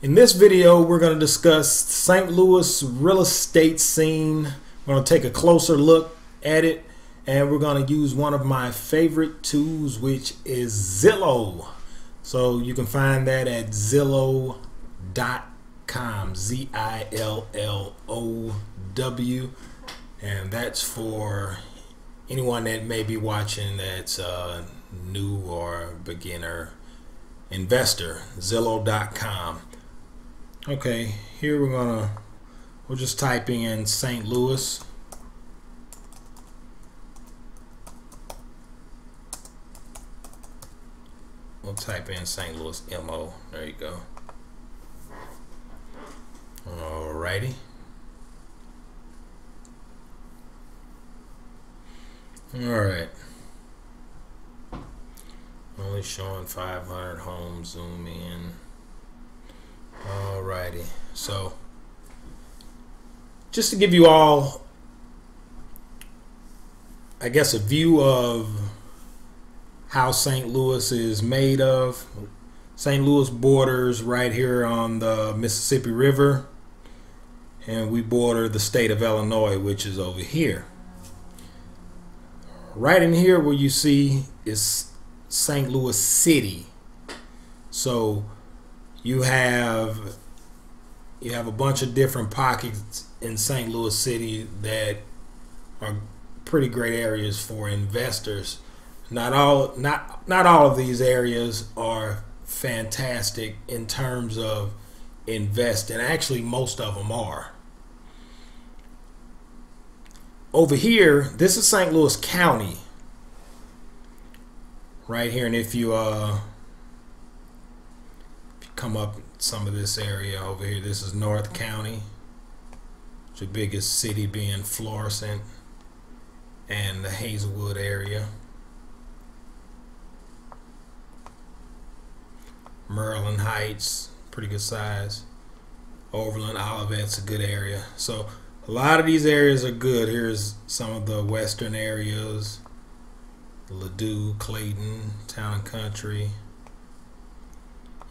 In this video, we're going to discuss St. Louis real estate scene. We're going to take a closer look at it, and we're going to use one of my favorite tools, which is Zillow. So you can find that at Zillow.com, Zillow, and that's for anyone that may be watching that's a new or beginner investor. Zillow.com. Okay, here we're just typing in St. Louis. We'll type in St. Louis MO. There you go. Alrighty. Alright. Only showing 500 homes. Zoom in. Alrighty. So, just to give you all, I guess, a view of how St. Louis is made of. St. Louis borders right here on the Mississippi River, and we border the state of Illinois, which is over here. Right in here where you see is St. Louis City. So you have a bunch of different pockets in St. Louis City that are pretty great areas for investors. Not all of these areas are fantastic in terms of investing. Actually, most of them are. Over here, this is St. Louis County. Right here, and if you come up some of this area over here, this is North County, the biggest city being Florissant and the Hazelwood area. Maryland Heights, pretty good size. Overland, Olivet's a good area. So a lot of these areas are good. Here's some of the western areas: Ladue, Clayton, Town and Country.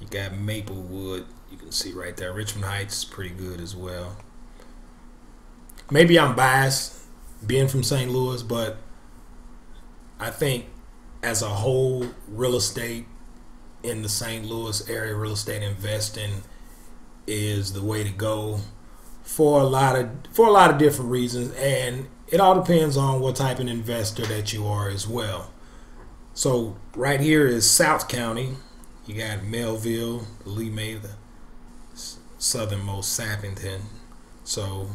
You got Maplewood, you can see right there. Richmond Heights is pretty good as well. Maybe I'm biased being from St. Louis, but I think as a whole, real estate in the St. Louis area, real estate investing is the way to go for a lot of different reasons, and it all depends on what type of investor that you are as well. So right here is South County. You got Melville, Lee May, the southernmost Sappington. So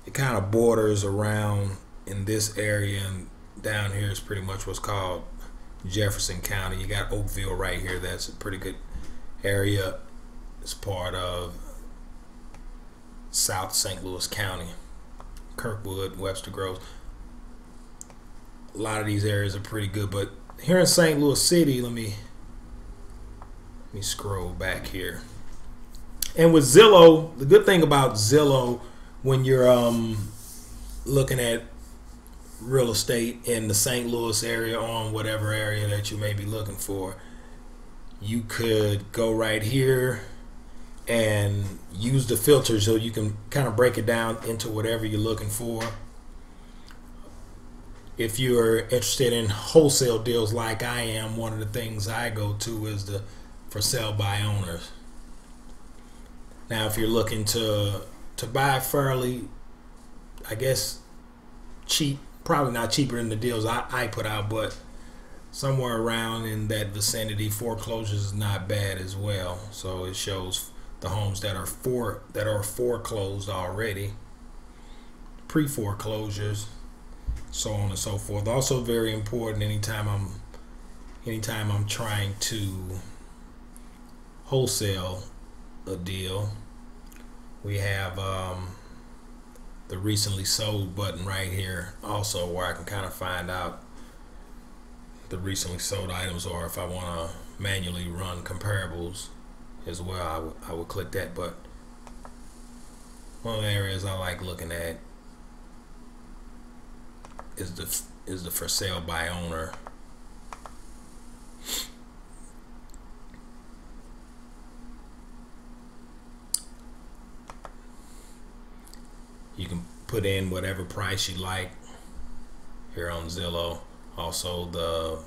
it kind of borders around in this area, and down here is pretty much what's called Jefferson County. You got Oakville right here. That's a pretty good area. It's part of South St. Louis County. Kirkwood, Webster Groves. A lot of these areas are pretty good, but here in St. Louis City, let me scroll back here. And with Zillow, the good thing about Zillow, when you're looking at real estate in the St. Louis area, on whatever area that you may be looking for, you could go right here and use the filter so you can kind of break it down into whatever you're looking for. If you're interested in wholesale deals like I am, one of the things I go to is the for sale by owners. Now if you're looking to buy fairly, I guess, cheap, probably not cheaper than the deals I put out, but somewhere around in that vicinity, foreclosures is not bad as well. So it shows the homes that are foreclosed already, pre-foreclosures, so on and so forth. Also very important anytime I'm trying to wholesale a deal. We have the recently sold button right here also, where I can kind of find out the recently sold items, or if I want to manually run comparables as well, I will click that. But one of the areas I like looking at is the for sale by owner. put in whatever price you like here on Zillow. Also the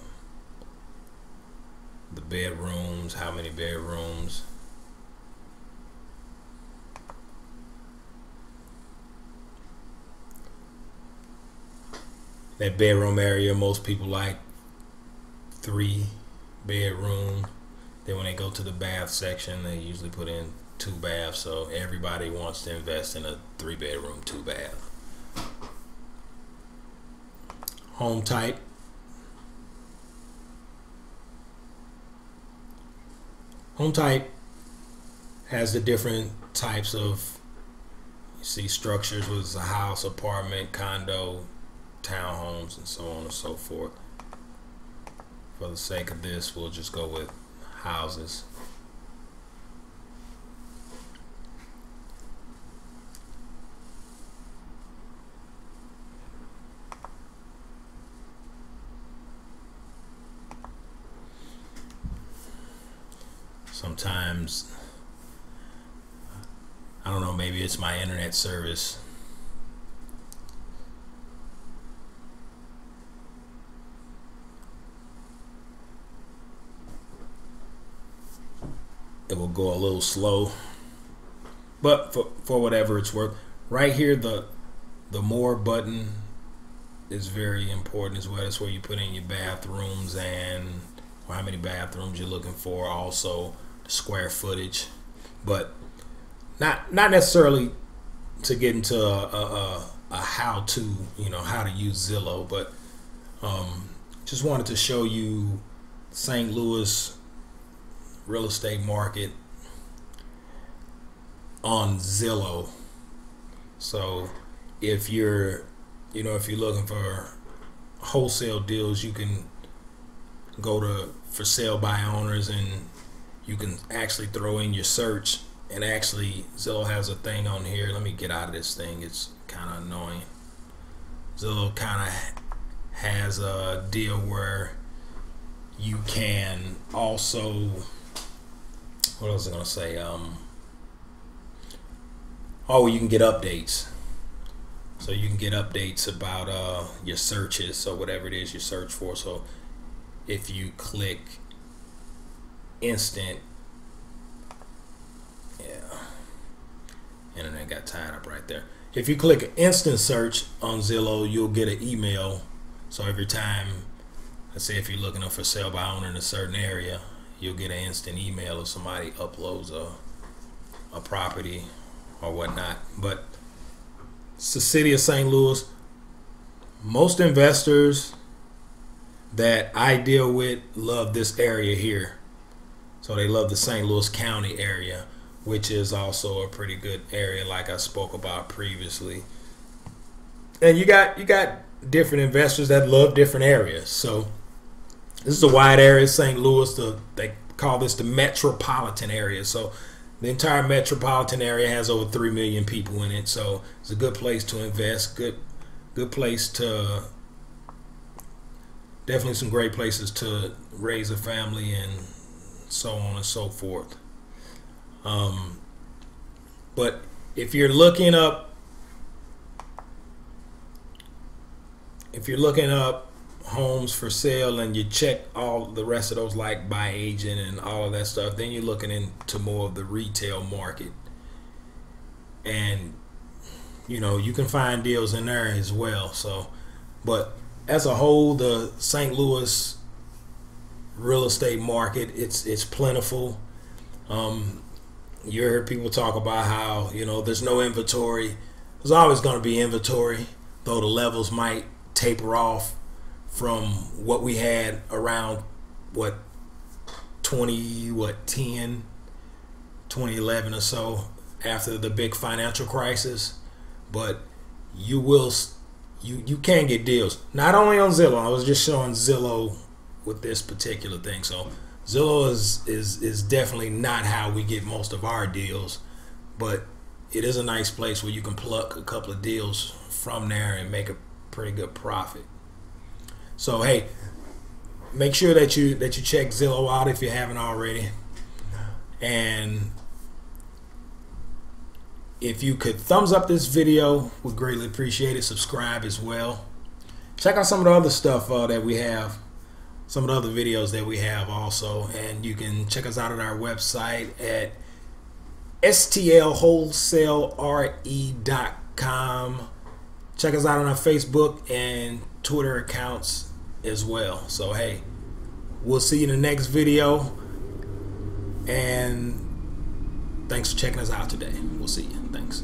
bedrooms, how many bedrooms. That bedroom area, most people like 3-bedroom. Then when they go to the bath section, they usually put in 2 baths. So everybody wants to invest in a 3-bedroom, 2-bath. Home type. Home type has the different types of, you see, structures, was a house, apartment, condo, townhomes, and so on and so forth. For the sake of this, we'll just go with houses. Sometimes, I don't know, maybe it's my internet service. It will go a little slow, but for whatever it's worth, right here the more button is very important as well. That's where you put in your bathrooms and how many bathrooms you're looking for, also the square footage, but not necessarily to get into a how to, you know, how to use Zillow, but just wanted to show you St. Louis real estate market on Zillow. So if you're looking for wholesale deals, you can go to for sale by owners, and you can actually throw in your search. And actually Zillow has a thing on here. Let me get out of this thing, it's kind of annoying. Zillow kind of has a deal where you can also, what else was I gonna say? Oh, you can get updates. So you can get updates about your searches, so whatever it is you search for. So if you click instant, internet got tied up right there. If you click instant search on Zillow, you'll get an email. So every time, let's say if you're looking up for sale by owner in a certain area, you'll get an instant email if somebody uploads a property or whatnot. But it's the city of St. Louis. Most investors that I deal with love this area here. So they love the St. Louis County area, which is also a pretty good area like I spoke about previously. And you got different investors that love different areas. So this is a wide area, St. Louis. They call this the metropolitan area. So the entire metropolitan area has over 3 million people in it. So it's a good place to invest. Good place to, definitely some great places to raise a family and so on and so forth. But if you're looking up homes for sale and you check all the rest of those like by agent and all of that stuff, then you're looking into more of the retail market. And you know, you can find deals in there as well. So, but as a whole, the St. Louis real estate market, it's plentiful. You heard people talk about how, you know, there's no inventory. There's always going to be inventory, though the levels might taper off from what we had around 2011 or so, after the big financial crisis. But you can get deals, not only on Zillow. I was just showing Zillow with this particular thing. So Zillow is definitely not how we get most of our deals, but it is a nice place where you can pluck a couple of deals from there and make a pretty good profit. So hey, make sure that you check Zillow out if you haven't already, and If you could thumbs up this video, we'd greatly appreciate it. Subscribe as well. Check out some of the other stuff that we have, some of the other videos that we have also, and you can check us out at our website at stlwholesalere.com. Check us out on our Facebook and Twitter accounts as well. So hey, we'll see you in the next video, and thanks for checking us out today. We'll see you. Thanks.